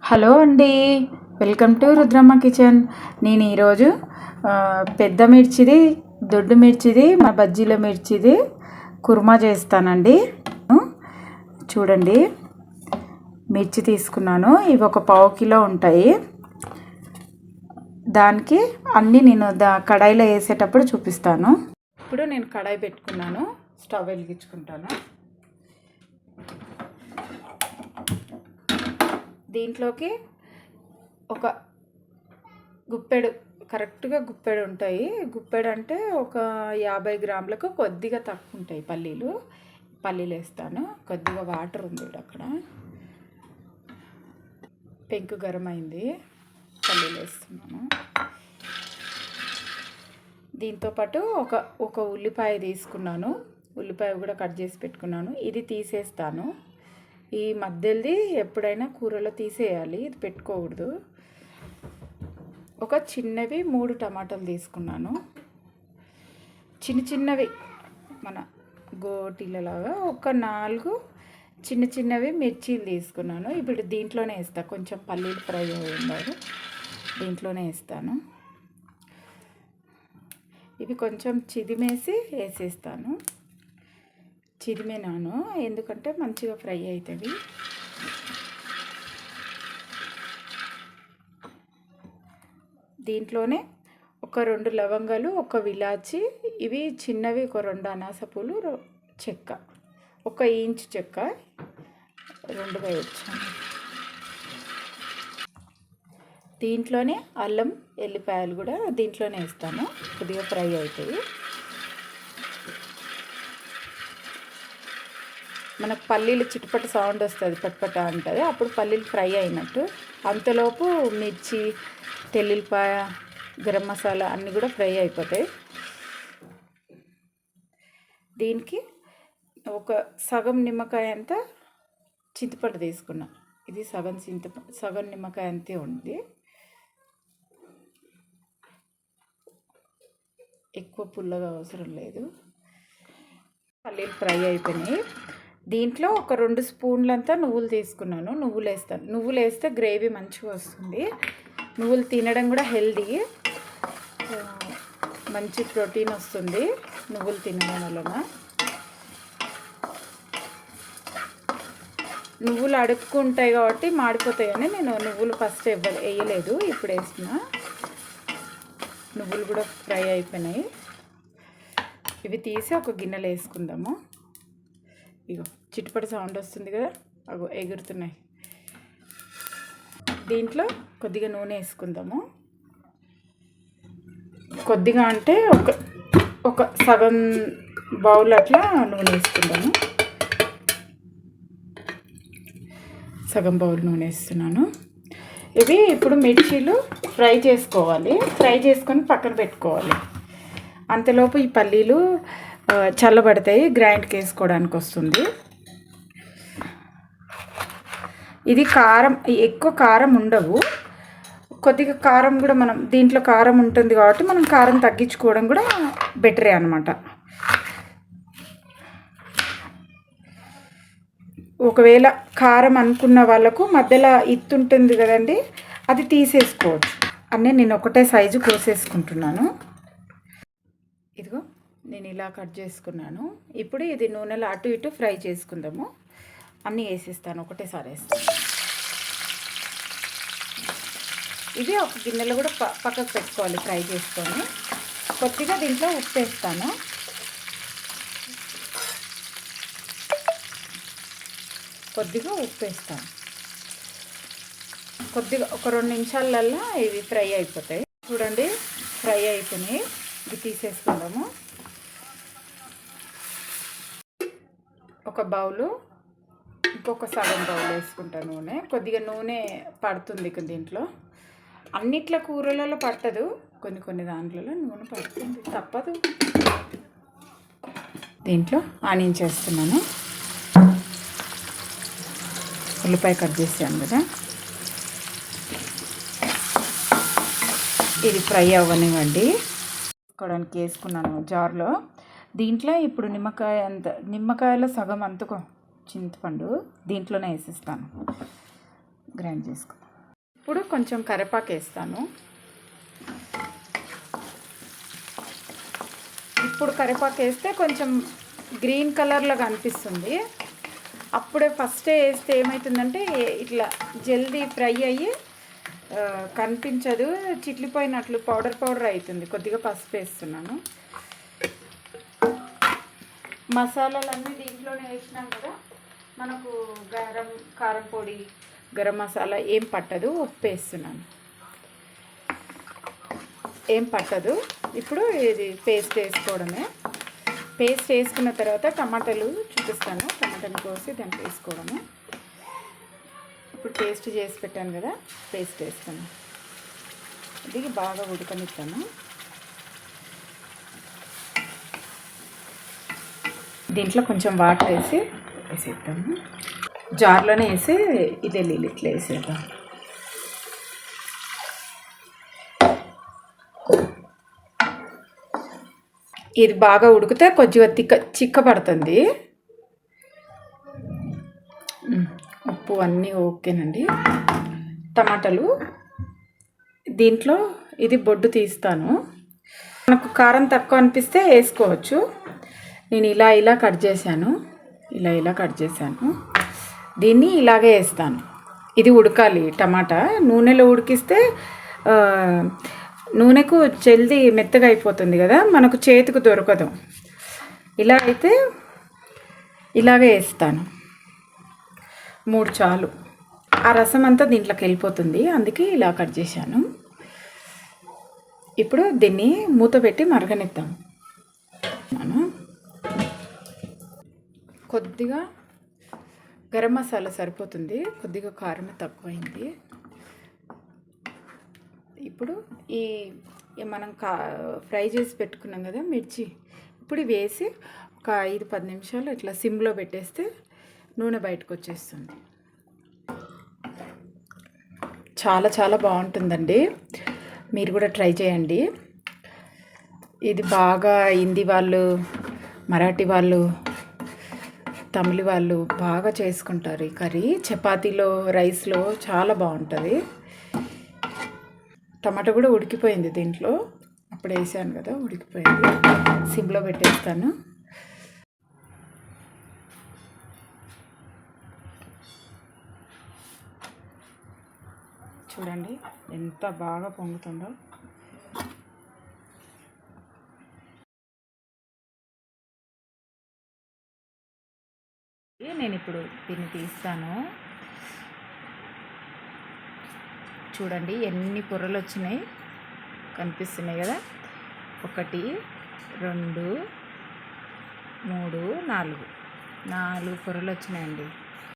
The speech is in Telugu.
హలో అండి, వెల్కమ్ టు రుద్రమ్మ కిచెన్. నేను ఈరోజు పెద్ద మిర్చిది, దొడ్డు మిర్చిది, మా బజ్జీల మిర్చిది కుర్మా చేస్తానండి. చూడండి, మిర్చి తీసుకున్నాను. ఇవి ఒక పావు కిలో ఉంటాయి. దానికి అన్నీ నేను కడాయిలో వేసేటప్పుడు చూపిస్తాను. ఇప్పుడు నేను కడాయి పెట్టుకున్నాను, స్టవ్ వెలిగించుకుంటాను. దీంట్లోకి ఒక గుప్పెడు, కరెక్ట్గా గుప్పెడు ఉంటాయి. గుప్పెడు అంటే ఒక 50 గ్రాములకు కొద్దిగా తక్కువ ఉంటాయి పల్లీలు వేస్తాను. కొద్దిగా వాటర్ ఉంది అక్కడ. పెంకు గరం అయింది, పల్లీలు వేస్తున్నాను. దీంతోపాటు ఒక ఉల్లిపాయ తీసుకున్నాను. ఉల్లిపాయ కూడా కట్ చేసి పెట్టుకున్నాను. ఇది తీసేస్తాను. ఈ మధ్యది ఎప్పుడైనా కూరలో తీసేయాలి, ఇది పెట్టుకోకూడదు. ఒక చిన్నవి 3 టమాటాలు తీసుకున్నాను, చిన్నవి మన గోటీలలాగా. ఒక 4 చిన్నవి మిర్చీలు తీసుకున్నాను. ఇప్పుడు దీంట్లోనే వేస్తాను. కొంచెం పల్లీలు ఫ్రై అయ్యారు, దీంట్లోనే వేస్తాను. ఇవి కొంచెం చిదిమేసి వేసేస్తాను. చిదిమేనాను, ఎందుకంటే మంచిగా ఫ్రై అవుతుంది. దీంట్లోనే ఒక 2 లవంగాలు, ఒక విలాచి, ఇవి చిన్నవి ఒక 2 అనాస పూలు, చెక్క, 1 ఇంచు చెక్క 2గా వచ్చాను. దీంట్లోనే అల్లం ఎల్లిపాయలు కూడా దీంట్లోనే వేస్తాను. కొద్దిగా ఫ్రై అవుతాయి. మనకు పల్లీలు చిటపట సౌండ్ వస్తుంది, పట్పట అంటుంది, అప్పుడు పల్లీలు ఫ్రై అయినట్టు. అంతలోపు మిర్చి, తెల్లిపాయ, గరం మసాలా అన్నీ కూడా ఫ్రై అయిపోతాయి. దీనికి ఒక సగం నిమ్మకాయ అంత చింతపండు తీసుకున్నా. ఇది సగం నిమ్మకాయ అంతే ఉంది. ఎక్కువ పుల్లగా అవసరం లేదు. పల్లీలు ఫ్రై అయిపోయినాయి. దీంట్లో ఒక 2 స్పూన్లంతా నువ్వులు తీసుకున్నాను. నువ్వులు వేస్తాను. నువ్వులు వేస్తే గ్రేవీ మంచిగా వస్తుంది. నువ్వులు తినడం కూడా హెల్దీ, మంచి ప్రోటీన్ వస్తుంది నువ్వులు తినడం వలన. నువ్వులు అడుక్కుంటాయి కాబట్టి మాడిపోతాయని నేను నువ్వులు ఫస్ట్ వేయలేదు, ఇప్పుడు వేసిన. నువ్వులు కూడా ఫ్రై అయిపోయినాయి. ఇవి తీసి ఒక గిన్నెలో వేసుకుందాము. ఇగో చిట్టుపడి సౌండ్ వస్తుంది కదా, అగో ఎగురుతున్నాయి. దీంట్లో కొద్దిగా నూనె వేసుకుందాము. కొద్దిగా అంటే ఒక సగం బౌల్ అట్లా నూనె వేసుకుందాము. సగం బౌల్ నూనె వేస్తున్నాను. ఇవి ఇప్పుడు మిర్చీలు ఫ్రై చేసుకోవాలి. ఫ్రై చేసుకొని పక్కన పెట్టుకోవాలి. అంతలోపు ఈ పల్లీలు చల్లబడతాయి, గ్రైండ్కి వేసుకోవడానికి వస్తుంది. ఇది కారం, ఎక్కువ కారం ఉండవు. కొద్దిగా కారం కూడా మనం దీంట్లో కారం ఉంటుంది కాబట్టి మనం కారం తగ్గించుకోవడం కూడా బెటరే అనమాట. ఒకవేళ కారం అనుకున్న వాళ్ళకు మధ్యలో ఇత్తుంటుంది కదండి, అది తీసేసుకోవచ్చు. అన్నీ నేను ఒకటే సైజు కోసేసుకుంటున్నాను. ఇదిగో నేను ఇలా కట్ చేసుకున్నాను. ఇప్పుడు ఇది నూనెలో అటు ఇటు ఫ్రై చేసుకుందాము. అన్నీ వేసేస్తాను, ఒకటేసారి వేస్తాను. ఇది ఒక గిన్నెలో కూడా పక్కకు పెట్టుకోవాలి ఫ్రై చేసుకొని. కొద్దిగా దీంట్లో ఉప్పు వేస్తాను. కొద్దిగా ఉప్పు వేస్తాను. కొద్దిగా ఒక 2 నిమిషాలల్లో ఇవి ఫ్రై అయిపోతాయి. చూడండి, ఫ్రై అయిపోయినాయి. ఇది తీసేసుకుందాము. ఒక బౌలు, ఇంకొక సగం బౌల్ వేసుకుంటాను నూనె. కొద్దిగా నూనె పడుతుంది దీంట్లో. అన్నిట్ల కూరలలో పట్టదు, కొన్ని దాంట్లలో నూనె పడుతుంది, తప్పదు. దీంట్లో ఆనియన్ చేస్తున్నాను. ఉల్లిపాయ కట్ చేసాను కదా, ఇది ఫ్రై అవ్వనివ్వండి. వేసుకోవడానికి వేసుకున్నాను జార్లో. దీంట్లో ఇప్పుడు నిమ్మకాయలో సగం అంతకో చింతపండు దీంట్లోనే వేసేస్తాను, గ్రైండ్ చేసుకో. ఇప్పుడు కొంచెం కరివేపాకు వేస్తాను. ఇప్పుడు కరివేపాకు వేస్తే కొంచెం గ్రీన్ కలర్లో కనిపిస్తుంది. అప్పుడే ఫస్టే వేస్తే ఏమవుతుందంటే ఇట్లా జల్దీ ఫ్రై అయ్యి కనిపించదు, చిట్లిపోయినట్లు పౌడర్ అవుతుంది. కొద్దిగా పసుపు వేస్తున్నాను. మసాలాలన్నీ దీంట్లోనే వేసినాం కదా, మనకు కారం పొడి, గరం మసాలా ఏం పట్టదు. ఉప్పు వేస్తున్నాను, ఏం పట్టదు. ఇప్పుడు ఇది పేస్ట్ వేసుకోవడమే. పేస్ట్ వేసుకున్న తర్వాత టమాటాలు చూపిస్తాను. టమాటాలు కోసి దాంట్లో వేసుకోవడము. ఇప్పుడు పేస్ట్ చేసి పెట్టాను కదా, పేస్ట్ వేస్తాను. ఇది బాగా ఉడకనిస్తాను. దీంట్లో కొంచెం వాటర్ వేసేద్దాము. జార్లోనే వేసి ఇది వెల్లుల్లి ఇట్లా వేసేద్దాం. ఇది బాగా ఉడికితే కొద్దిగా చిక్కబడుతుంది. ఉప్పు అన్నీ ఓకేనండి. టమాటాలు దీంట్లో ఇది బొడ్డు తీస్తాను. మనకు కారం తక్కువ అనిపిస్తే వేసుకోవచ్చు. నేను ఇలా కట్ చేశాను, ఇలా కట్ చేశాను. దీన్ని ఇలాగే వేస్తాను. ఇది ఉడకాలి. టమాటా నూనెలో ఉడికిస్తే నూనెకు జల్దీ మెత్తగా అయిపోతుంది కదా, మనకు చేతికి దొరకదు. ఇలా అయితే ఇలాగే వేస్తాను. 3 చాలు. ఆ రసం అంతా దీంట్లోకి వెళ్ళిపోతుంది, అందుకే ఇలా కట్ చేశాను. ఇప్పుడు దీన్ని మూత పెట్టి మరగనిద్దాం. కొద్దిగా గరం మసాలా సరిపోతుంది, కొద్దిగా కారం తక్కువైంది. ఇప్పుడు ఈ మనం ఫ్రై చేసి పెట్టుకున్నాం కదా మిర్చి, ఇప్పుడు వేసి ఒక 5-10 నిమిషాలు ఇట్లా సిమ్లో పెట్టేస్తే నూనె బయటకు వచ్చేస్తుంది. చాలా చాలా బాగుంటుందండి, మీరు కూడా ట్రై చేయండి. ఇది బాగా హిందీ వాళ్ళు, మరాఠీ వాళ్ళు, తమిళ వాళ్ళు బాగా చేసుకుంటారు ఈ కర్రీ. చపాతీలో, రైస్లో చాలా బాగుంటుంది. టమాటా కూడా ఉడికిపోయింది దీంట్లో, అప్పుడు వేసాను కదా, ఉడికిపోయింది. సిమ్లో పెట్టేస్తాను. చూడండి ఎంత బాగా పొంగుతుందో. నేను ఇప్పుడు దీన్ని తీస్తాను. చూడండి ఎన్ని పొరలు వచ్చినాయి, కనిపిస్తున్నాయి కదా. 1 2 3 4 పొరలు వచ్చినాయండి.